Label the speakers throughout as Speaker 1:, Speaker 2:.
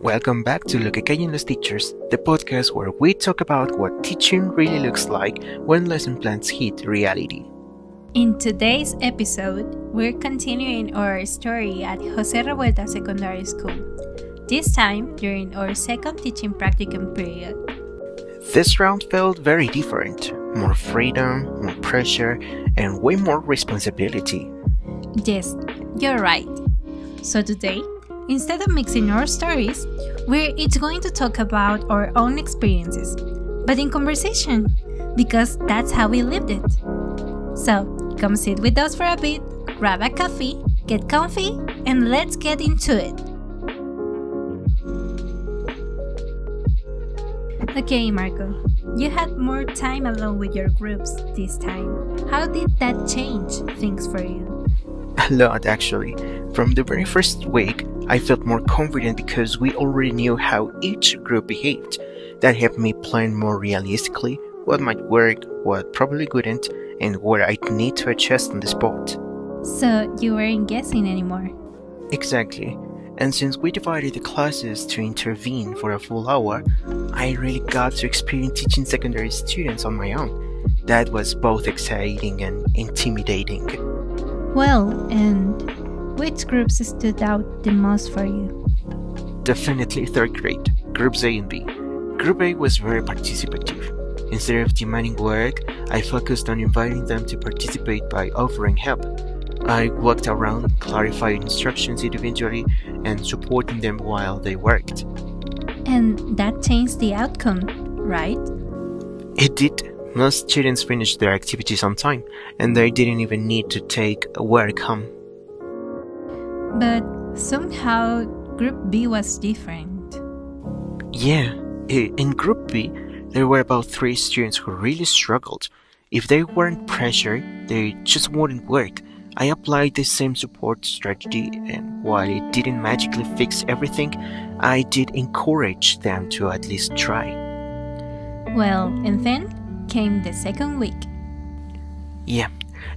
Speaker 1: Welcome back to Lo que callen los teachers, the podcast where we talk about what teaching really looks like when lesson plans hit reality.
Speaker 2: In today's episode, we're continuing our story at Jose Revuelta Secondary School, this time during our second teaching practicum period.
Speaker 1: This round felt very different, more freedom, more pressure, and way more responsibility.
Speaker 2: Yes, you're right. So today, instead of mixing our stories, we're each going to talk about our own experiences, but in conversation, because that's how we lived it. So, come sit with us for a bit, grab a coffee, get comfy, and let's get into it. Okay, Marco, you had more time alone with your groups this time. How did that change things for you?
Speaker 1: A lot, actually. From the very first week, I felt more confident because we already knew how each group behaved. That helped me plan more realistically what might work, what probably wouldn't, and where I'd need to adjust on the spot.
Speaker 2: So you weren't guessing anymore.
Speaker 1: Exactly. And since we divided the classes to intervene for a full hour, I really got to experience teaching secondary students on my own. That was both exciting and intimidating.
Speaker 2: Well, and which groups stood out the most for you?
Speaker 1: Definitely third grade, groups A and B. Group A was very participative. Instead of demanding work, I focused on inviting them to participate by offering help. I walked around, clarified instructions individually, and supporting them while they worked.
Speaker 2: And that changed the outcome, right?
Speaker 1: It did. Most students finished their activities on time, and they didn't even need to take work home.
Speaker 2: But somehow Group B was different.
Speaker 1: Yeah, in Group B, there were about 3 students who really struggled. If they weren't pressured, they just wouldn't work. I applied the same support strategy, and while it didn't magically fix everything, I did encourage them to at least try.
Speaker 2: Well, and then came the second week.
Speaker 1: Yeah,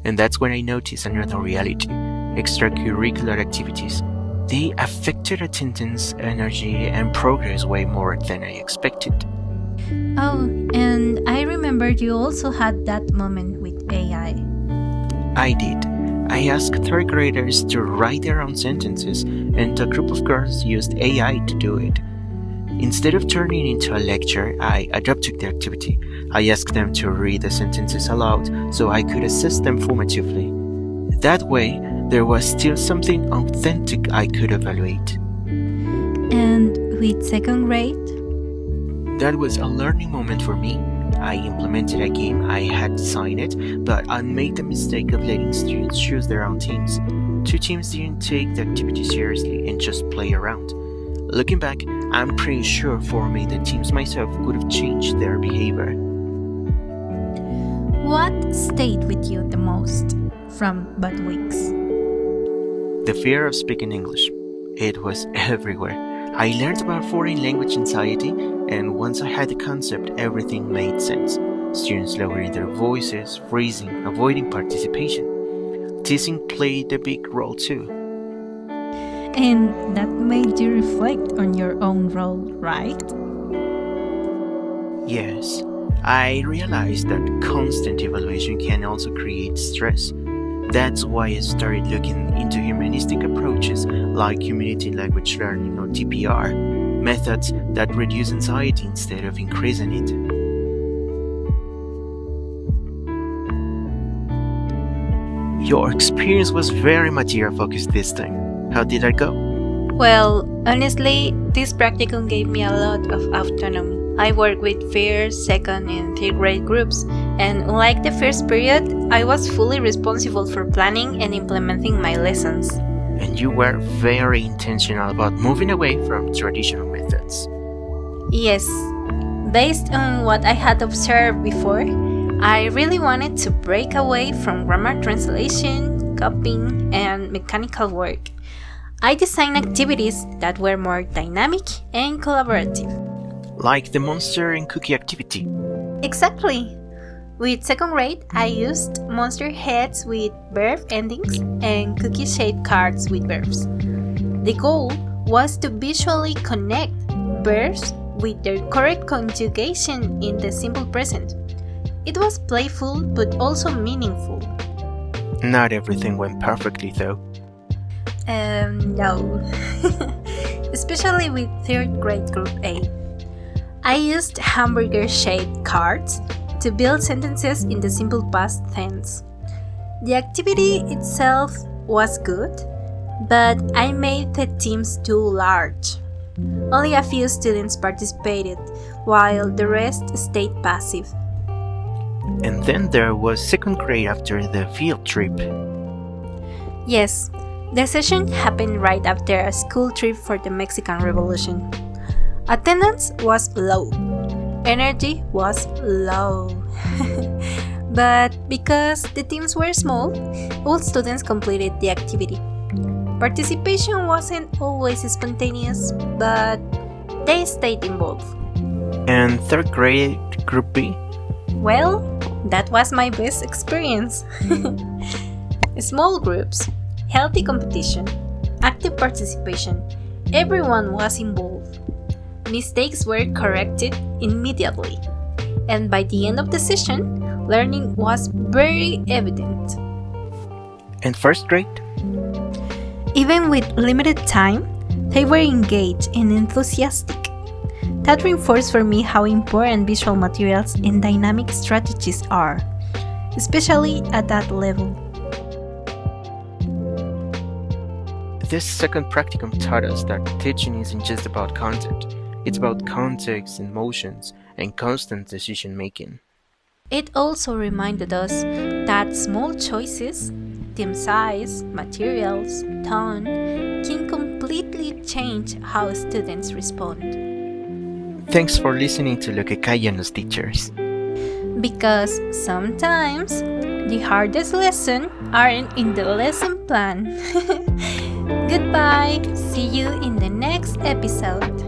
Speaker 1: and that's when I noticed another reality. Extracurricular activities. They affected attendance, energy, and progress way more than I expected.
Speaker 2: Oh, and I remember you also had that moment with AI.
Speaker 1: I did. I asked third graders to write their own sentences, and a group of girls used AI to do it. Instead of turning it into a lecture, I adapted the activity. I asked them to read the sentences aloud so I could assist them formatively. That way, there was still something authentic I could evaluate.
Speaker 2: And with second grade?
Speaker 1: That was a learning moment for me. I implemented a game I had designed, but I made the mistake of letting students choose their own teams. 2 teams didn't take the activity seriously and just play around. Looking back, I'm pretty sure forming the teams myself would have changed their behavior.
Speaker 2: What stayed with you the most from both weeks?
Speaker 1: The fear of speaking English. It was everywhere. I learned about foreign language anxiety, and once I had the concept, everything made sense. Students lowering their voices, freezing, avoiding participation. Teasing played a big role too.
Speaker 2: And that made you reflect on your own role, right?
Speaker 1: Yes, I realized that constant evaluation can also create stress. That's why I started looking into humanistic approaches like community language learning or TPR, methods that reduce anxiety instead of increasing it. Your experience was very material focused this time. How did that go?
Speaker 2: Well, honestly, this practicum gave me a lot of autonomy. I work with first, second, and third grade groups, and unlike the first period, I was fully responsible for planning and implementing my lessons.
Speaker 1: And you were very intentional about moving away from traditional methods.
Speaker 2: Yes, based on what I had observed before, I really wanted to break away from grammar translation, copying, and mechanical work. I designed activities that were more dynamic and collaborative.
Speaker 1: Like the monster and cookie activity.
Speaker 2: Exactly! With second grade, I used monster heads with verb endings and cookie-shaped cards with verbs. The goal was to visually connect verbs with their correct conjugation in the simple present. It was playful but also meaningful.
Speaker 1: Not everything went perfectly though.
Speaker 2: No. Especially with third grade group A. I used hamburger-shaped cards to build sentences in the simple past tense. The activity itself was good, but I made the teams too large. Only a few students participated, while the rest stayed passive.
Speaker 1: And then there was second grade after the field trip.
Speaker 2: Yes, the session happened right after a school trip for the Mexican Revolution. Attendance was low. Energy was low. But because the teams were small, all students completed the activity. Participation wasn't always spontaneous, but they stayed involved.
Speaker 1: And third grade group B?
Speaker 2: Well, that was my best experience. Small groups, healthy competition, active participation, everyone was involved. Mistakes were corrected immediately, and by the end of the session, learning was very evident.
Speaker 1: And first grade?
Speaker 2: Even with limited time, they were engaged and enthusiastic. That reinforced for me how important visual materials and dynamic strategies are, especially at that level.
Speaker 1: This second practicum taught us that teaching isn't just about content, it's about context, emotions, and constant decision making.
Speaker 2: It also reminded us that small choices, team size, materials, tone, can completely change how students respond.
Speaker 1: Thanks for listening to Lo que callan los teachers.
Speaker 2: Because sometimes the hardest lessons aren't in the lesson plan. Goodbye. See you in the next episode.